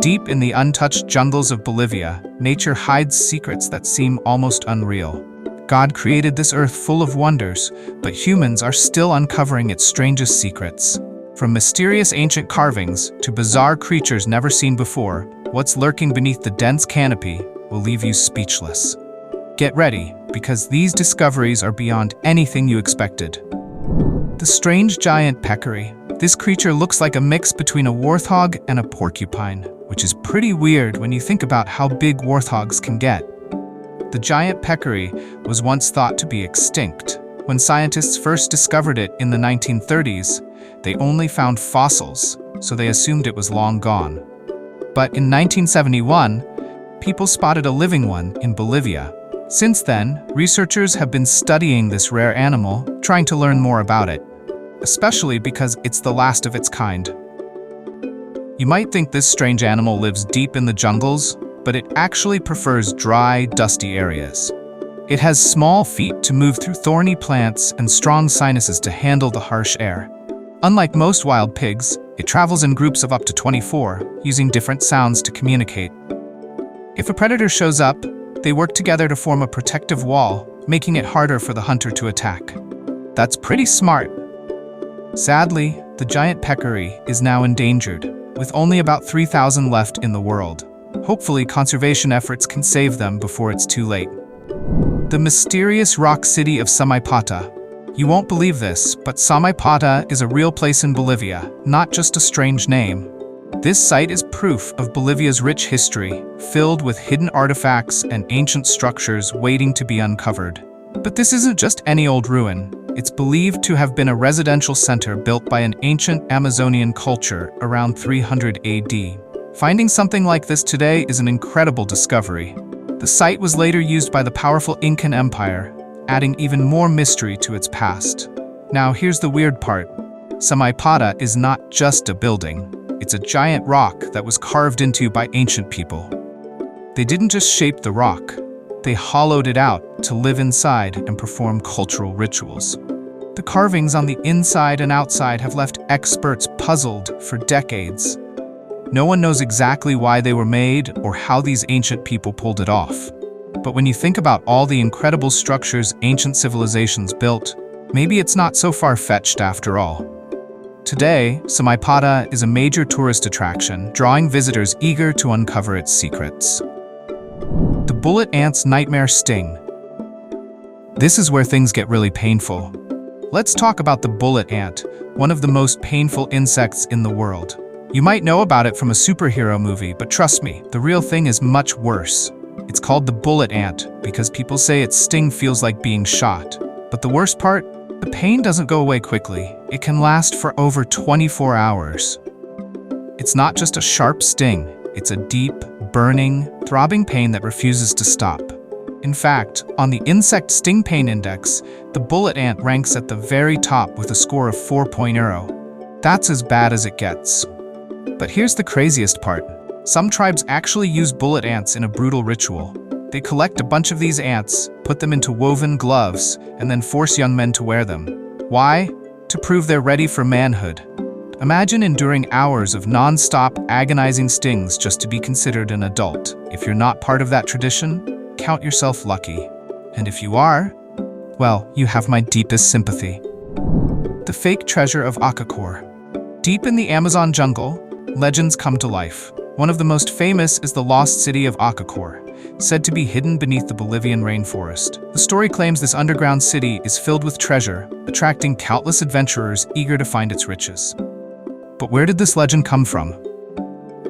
Deep in the untouched jungles of Bolivia, nature hides secrets that seem almost unreal. God created this earth full of wonders, but humans are still uncovering its strangest secrets. From mysterious ancient carvings to bizarre creatures never seen before, what's lurking beneath the dense canopy will leave you speechless. Get ready, because these discoveries are beyond anything you expected. The strange giant peccary. This creature looks like a mix between a warthog and a porcupine, which is pretty weird when you think about how big warthogs can get. The giant peccary was once thought to be extinct. When scientists first discovered it in the 1930s, they only found fossils, so they assumed it was long gone. But in 1971, people spotted a living one in Bolivia. Since then, researchers have been studying this rare animal, trying to learn more about it, especially because it's the last of its kind. You might think this strange animal lives deep in the jungles, but it actually prefers dry, dusty areas. It has small feet to move through thorny plants and strong sinuses to handle the harsh air. Unlike most wild pigs, it travels in groups of up to 24, using different sounds to communicate. If a predator shows up, they work together to form a protective wall, making it harder for the hunter to attack. That's pretty smart. Sadly, the giant peccary is now endangered, with only about 3,000 left in the world. Hopefully, conservation efforts can save them before it's too late. The mysterious rock city of Samata. You won't believe this, but Samata is a real place in Bolivia, not just a strange name. This site is proof of Bolivia's rich history, filled with hidden artifacts and ancient structures waiting to be uncovered. But this isn't just any old ruin. It's believed to have been a residential center built by an ancient Amazonian culture around 300 AD. Finding something like this today is an incredible discovery. The site was later used by the powerful Incan Empire, adding even more mystery to its past. Now here's the weird part. Samata is not just a building. It's a giant rock that was carved into by ancient people. They didn't just shape the rock. They hollowed it out to live inside and perform cultural rituals. The carvings on the inside and outside have left experts puzzled for decades. No one knows exactly why they were made or how these ancient people pulled it off. But when you think about all the incredible structures ancient civilizations built, maybe it's not so far-fetched after all. Today, Samata is a major tourist attraction, drawing visitors eager to uncover its secrets. The bullet ant's nightmare sting. This is where things get really painful. Let's talk about the bullet ant, one of the most painful insects in the world. You might know about it from a superhero movie, but trust me, the real thing is much worse. It's called the bullet ant because people say its sting feels like being shot. But the worst part? The pain doesn't go away quickly. It can last for over 24 hours. It's not just a sharp sting. It's a deep, burning, throbbing pain that refuses to stop. In fact, on the Insect Sting Pain Index, the bullet ant ranks at the very top with a score of 4.0. That's as bad as it gets. But here's the craziest part. Some tribes actually use bullet ants in a brutal ritual. They collect a bunch of these ants, put them into woven gloves, and then force young men to wear them. Why? To prove they're ready for manhood. Imagine enduring hours of non-stop, agonizing stings just to be considered an adult. If you're not part of that tradition, count yourself lucky. And if you are, well, you have my deepest sympathy. The fake treasure of Akakor. Deep in the Amazon jungle, legends come to life. One of the most famous is the lost city of Akakor, said to be hidden beneath the Bolivian rainforest. The story claims this underground city is filled with treasure, attracting countless adventurers eager to find its riches. But where did this legend come from?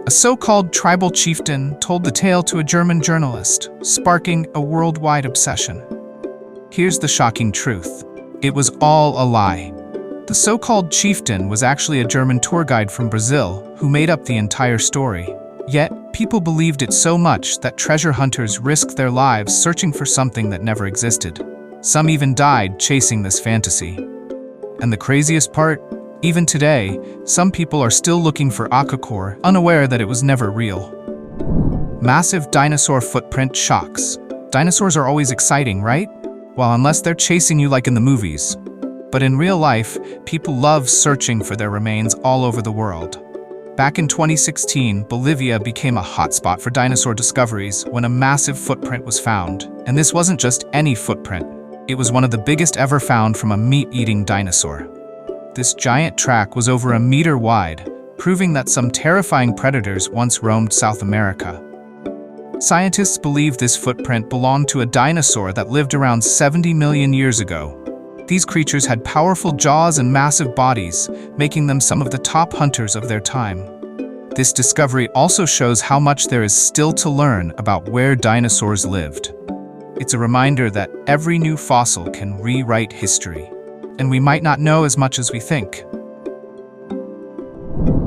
A so-called tribal chieftain told the tale to a German journalist, sparking a worldwide obsession. Here's the shocking truth. It was all a lie. The so-called chieftain was actually a German tour guide from Brazil who made up the entire story. Yet, people believed it so much that treasure hunters risked their lives searching for something that never existed. Some even died chasing this fantasy. And the craziest part? Even today, some people are still looking for Akakor, unaware that it was never real. Massive dinosaur footprint shocks. Dinosaurs are always exciting, right? Well, unless they're chasing you like in the movies. But in real life, people love searching for their remains all over the world. Back in 2016, Bolivia became a hotspot for dinosaur discoveries when a massive footprint was found. And this wasn't just any footprint. It was one of the biggest ever found from a meat-eating dinosaur. This giant track was over a meter wide, proving that some terrifying predators once roamed South America. Scientists believe this footprint belonged to a dinosaur that lived around 70 million years ago. These creatures had powerful jaws and massive bodies, making them some of the top hunters of their time. This discovery also shows how much there is still to learn about where dinosaurs lived. It's a reminder that every new fossil can rewrite history, and we might not know as much as we think.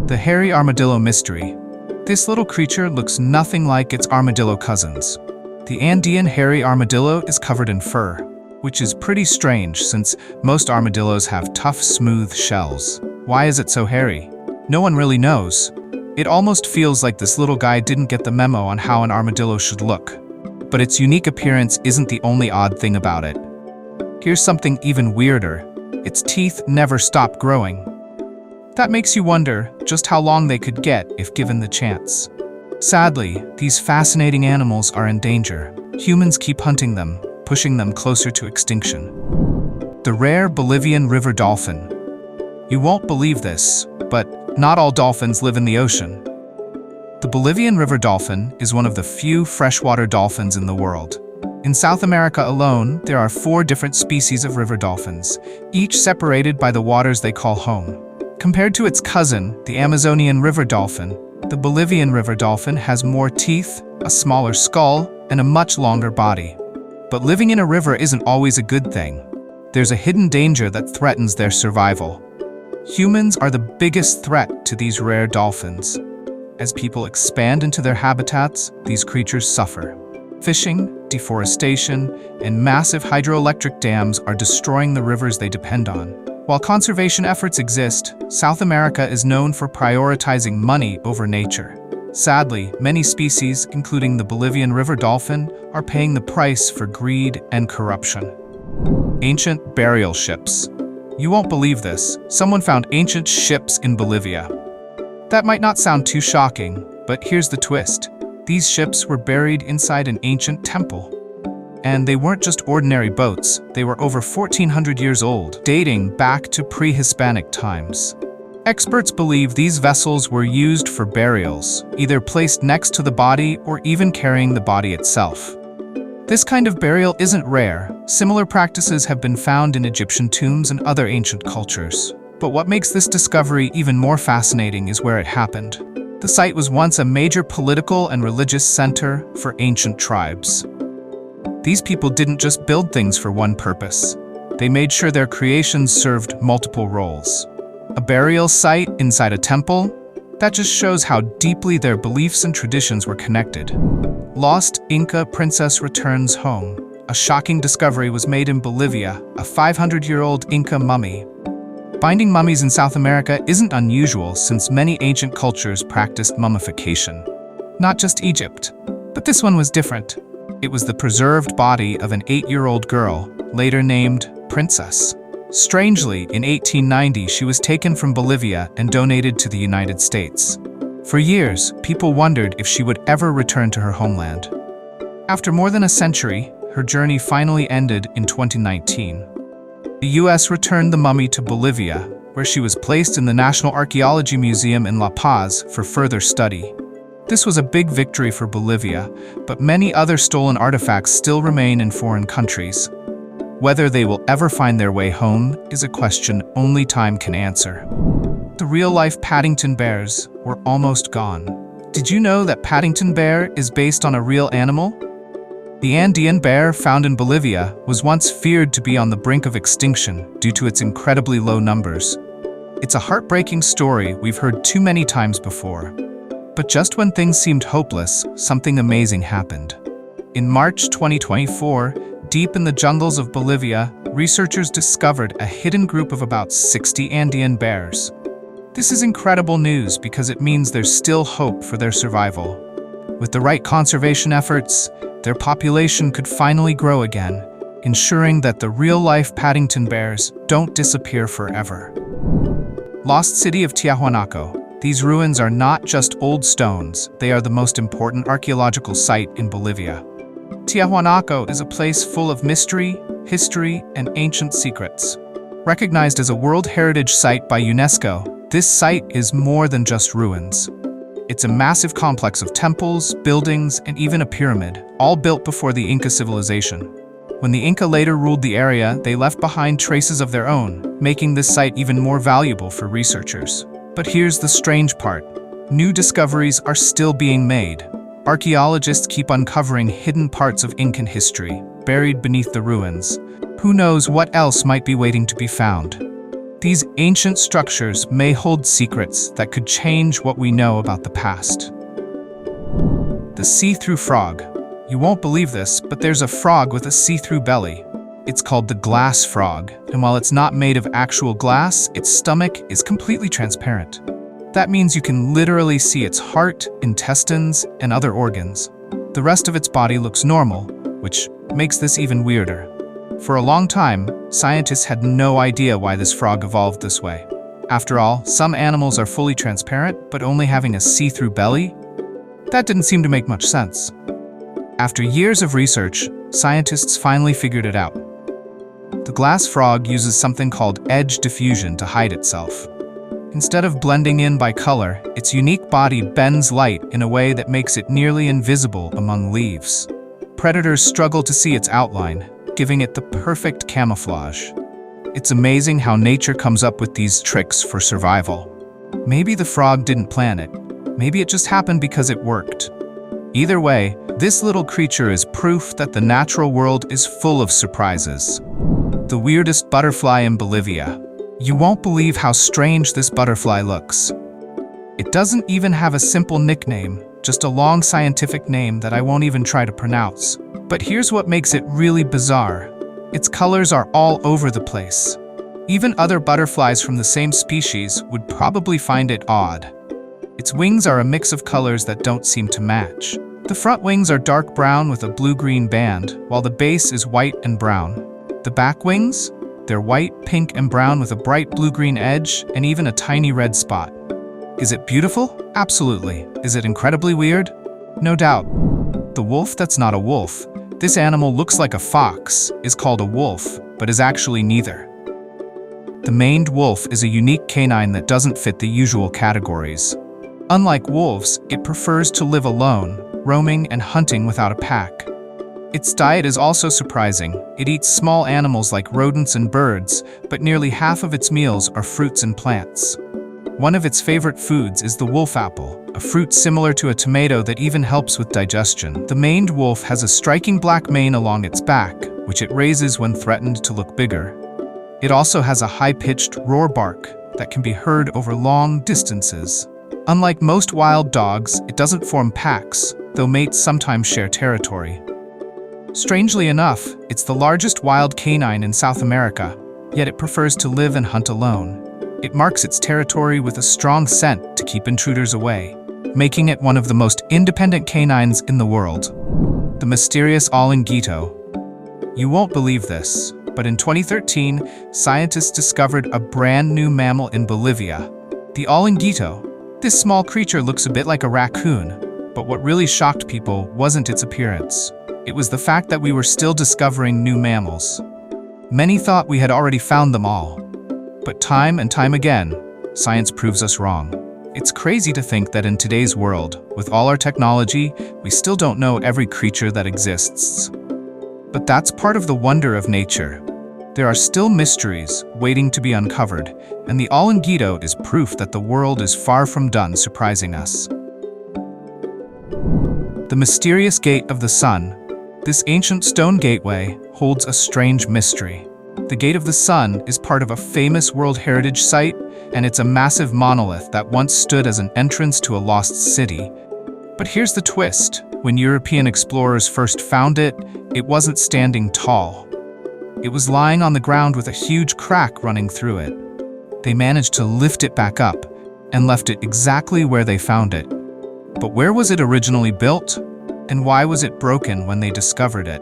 The hairy armadillo mystery. This little creature looks nothing like its armadillo cousins. The Andean hairy armadillo is covered in fur, which is pretty strange since most armadillos have tough, smooth shells. Why is it so hairy? No one really knows. It almost feels like this little guy didn't get the memo on how an armadillo should look. But its unique appearance isn't the only odd thing about it. Here's something even weirder. Its teeth never stop growing. That makes you wonder just how long they could get if given the chance. Sadly, these fascinating animals are in danger. Humans keep hunting them, pushing them closer to extinction. The rare Bolivian river dolphin. You won't believe this, but not all dolphins live in the ocean. The Bolivian river dolphin is one of the few freshwater dolphins in the world. In South America alone, there are 4 different species of river dolphins, each separated by the waters they call home. Compared to its cousin, the Amazonian river dolphin, the Bolivian river dolphin has more teeth, a smaller skull, and a much longer body. But living in a river isn't always a good thing. There's a hidden danger that threatens their survival. Humans are the biggest threat to these rare dolphins. As people expand into their habitats, these creatures suffer. Fishing, deforestation, and massive hydroelectric dams are destroying the rivers they depend on. While conservation efforts exist, South America is known for prioritizing money over nature. Sadly, many species, including the Bolivian river dolphin, are paying the price for greed and corruption. Ancient burial ships. You won't believe this. Someone found ancient ships in Bolivia. That might not sound too shocking, but here's the twist. These ships were buried inside an ancient temple. And they weren't just ordinary boats, they were over 1,400 years old, dating back to pre-Hispanic times. Experts believe these vessels were used for burials, either placed next to the body or even carrying the body itself. This kind of burial isn't rare. Similar practices have been found in Egyptian tombs and other ancient cultures. But what makes this discovery even more fascinating is where it happened. The site was once a major political and religious center for ancient tribes. These people didn't just build things for one purpose. They made sure their creations served multiple roles. A burial site inside a temple? That just shows how deeply their beliefs and traditions were connected. Lost Inca princess returns home. A shocking discovery was made in Bolivia, a 500-year-old Inca mummy. Finding mummies in South America isn't unusual since many ancient cultures practiced mummification. Not just Egypt, but this one was different. It was the preserved body of an 8-year-old girl, later named Princess. Strangely, in 1890, she was taken from Bolivia and donated to the United States. For years, people wondered if she would ever return to her homeland. After more than a century, her journey finally ended in 2019. The U.S. returned the mummy to Bolivia, where she was placed in the National Archaeology Museum in La Paz for further study. This was a big victory for Bolivia, but many other stolen artifacts still remain in foreign countries. Whether they will ever find their way home is a question only time can answer. The real-life Paddington bears were almost gone. Did you know that Paddington bear is based on a real animal? The Andean bear found in Bolivia was once feared to be on the brink of extinction due to its incredibly low numbers. It's a heartbreaking story we've heard too many times before. But just when things seemed hopeless, something amazing happened. In March 2024, deep in the jungles of Bolivia, researchers discovered a hidden group of about 60 Andean bears. This is incredible news because it means there's still hope for their survival. With the right conservation efforts, their population could finally grow again, ensuring that the real-life Paddington bears don't disappear forever. Lost city of Tiwanaku. These ruins are not just old stones, they are the most important archaeological site in Bolivia. Tiwanaku is a place full of mystery, history, and ancient secrets. Recognized as a World Heritage Site by UNESCO, this site is more than just ruins. It's a massive complex of temples, buildings, and even a pyramid, all built before the Inca civilization. When the Inca later ruled the area, they left behind traces of their own, making this site even more valuable for researchers. But here's the strange part. New discoveries are still being made. Archaeologists keep uncovering hidden parts of Incan history, buried beneath the ruins. Who knows what else might be waiting to be found? These ancient structures may hold secrets that could change what we know about the past. The see-through frog. You won't believe this, but there's a frog with a see-through belly. It's called the glass frog, and while it's not made of actual glass, its stomach is completely transparent. That means you can literally see its heart, intestines, and other organs. The rest of its body looks normal, which makes this even weirder. For a long time, scientists had no idea why this frog evolved this way. After all, some animals are fully transparent, but only having a see-through belly? That didn't seem to make much sense. After years of research, scientists finally figured it out. The glass frog uses something called edge diffusion to hide itself. Instead of blending in by color, its unique body bends light in a way that makes it nearly invisible among leaves. Predators struggle to see its outline, giving it the perfect camouflage. It's amazing how nature comes up with these tricks for survival. Maybe the frog didn't plan it. Maybe it just happened because it worked. Either way, this little creature is proof that the natural world is full of surprises. The weirdest butterfly in Bolivia. You won't believe how strange this butterfly looks. It doesn't even have a simple nickname, just a long scientific name that I won't even try to pronounce. But here's what makes it really bizarre. Its colors are all over the place. Even other butterflies from the same species would probably find it odd. Its wings are a mix of colors that don't seem to match. The front wings are dark brown with a blue-green band, while the base is white and brown. The back wings? They're white, pink, and brown with a bright blue-green edge and even a tiny red spot. Is it beautiful? Absolutely. Is it incredibly weird? No doubt. The wolf that's not a wolf. This animal looks like a fox, is called a wolf, but is actually neither. The maned wolf is a unique canine that doesn't fit the usual categories. Unlike wolves, it prefers to live alone, roaming and hunting without a pack. Its diet is also surprising. It eats small animals like rodents and birds, but nearly half of its meals are fruits and plants. One of its favorite foods is the wolf apple, a fruit similar to a tomato that even helps with digestion. The maned wolf has a striking black mane along its back, which it raises when threatened to look bigger. It also has a high-pitched roar bark that can be heard over long distances. Unlike most wild dogs, it doesn't form packs, though mates sometimes share territory. Strangely enough, it's the largest wild canine in South America, yet it prefers to live and hunt alone. It marks its territory with a strong scent to keep intruders away, making it one of the most independent canines in the world. The mysterious olinguito. You won't believe this, but in 2013, scientists discovered a brand new mammal in Bolivia, the olinguito. This small creature looks a bit like a raccoon, but what really shocked people wasn't its appearance. It was the fact that we were still discovering new mammals. Many thought we had already found them all. But time and time again, science proves us wrong. It's crazy to think that in today's world, with all our technology, we still don't know every creature that exists. But that's part of the wonder of nature. There are still mysteries waiting to be uncovered, and the olinguito is proof that the world is far from done surprising us. The mysterious Gate of the Sun. This ancient stone gateway holds a strange mystery. The Gate of the Sun is part of a famous World Heritage Site, and it's a massive monolith that once stood as an entrance to a lost city. But here's the twist. When European explorers first found it, it wasn't standing tall. It was lying on the ground with a huge crack running through it. They managed to lift it back up and left it exactly where they found it. But where was it originally built? And why was it broken when they discovered it?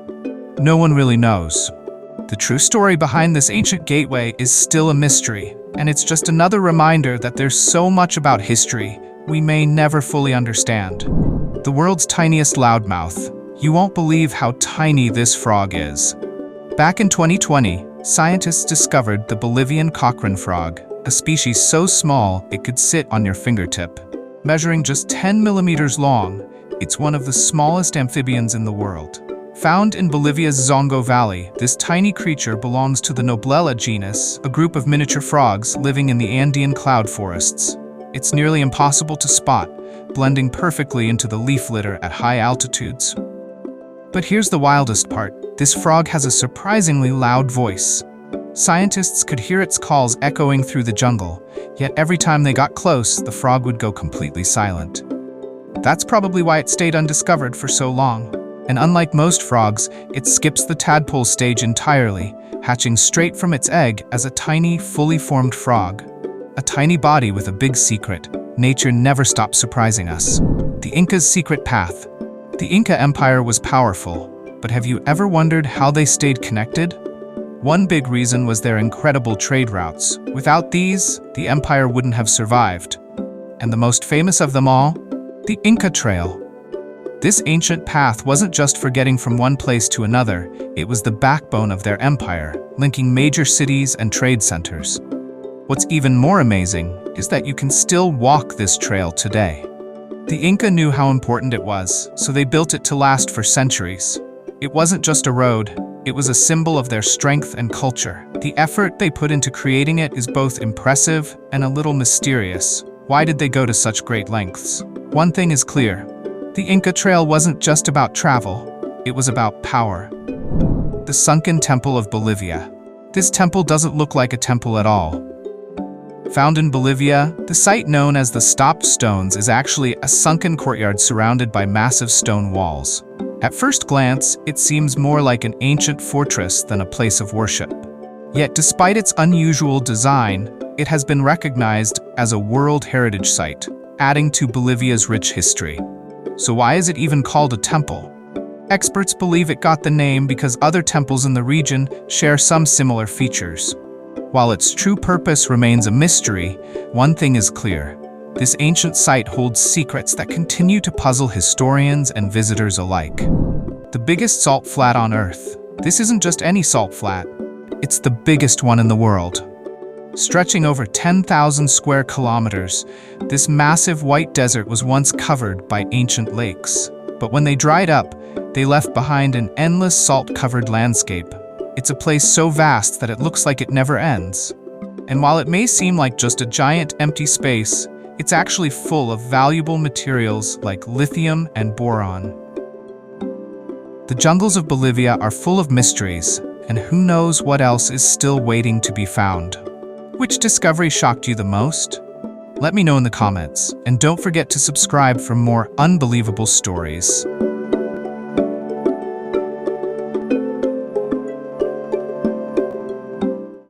No one really knows. The The true story behind this ancient gateway is still a mystery, and it's just another reminder that there's so much about history we may never fully understand. The world's tiniest loudmouth. You won't believe how tiny this frog is. Back in 2020, scientists discovered the Bolivian Cochran frog, a species so small it could sit on your fingertip. Measuring just 10 millimeters long, it's one of the smallest amphibians in the world. Found in Bolivia's Zongo Valley, this tiny creature belongs to the Noblella genus, a group of miniature frogs living in the Andean cloud forests. It's nearly impossible to spot, blending perfectly into the leaf litter at high altitudes. But here's the wildest part. This frog has a surprisingly loud voice. Scientists could hear its calls echoing through the jungle, yet every time they got close, the frog would go completely silent. That's probably why it stayed undiscovered for so long. And unlike most frogs, it skips the tadpole stage entirely, hatching straight from its egg as a tiny, fully formed frog. A tiny body with a big secret. Nature never stops surprising us. The Inca's secret path. The Inca Empire was powerful, but have you ever wondered how they stayed connected? One big reason was their incredible trade routes. Without these, the empire wouldn't have survived. And the most famous of them all? The Inca Trail. This ancient path wasn't just for getting from one place to another, it was the backbone of their empire, linking major cities and trade centers. What's even more amazing is that you can still walk this trail today. The Inca knew how important it was, so they built it to last for centuries. It wasn't just a road, it was a symbol of their strength and culture. The effort they put into creating it is both impressive and a little mysterious. Why did they go to such great lengths? One thing is clear. The Inca Trail wasn't just about travel, it was about power. The Sunken Temple of Bolivia. This temple doesn't look like a temple at all. Found in Bolivia, the site known as the Stopped Stones is actually a sunken courtyard surrounded by massive stone walls. At first glance, it seems more like an ancient fortress than a place of worship. Yet despite its unusual design, it has been recognized as a World Heritage Site, adding to Bolivia's rich history. So why is it even called a temple? Experts believe it got the name because other temples in the region share some similar features. While its true purpose remains a mystery, one thing is clear. This ancient site holds secrets that continue to puzzle historians and visitors alike. The biggest salt flat on Earth. This isn't just any salt flat. It's the biggest one in the world. Stretching over 10,000 square kilometers, this massive white desert was once covered by ancient lakes. But when they dried up, they left behind an endless salt-covered landscape. It's a place so vast that it looks like it never ends. And while it may seem like just a giant empty space, it's actually full of valuable materials like lithium and boron. The jungles of Bolivia are full of mysteries, and who knows what else is still waiting to be found. Which discovery shocked you the most? Let me know in the comments, and don't forget to subscribe for more unbelievable stories.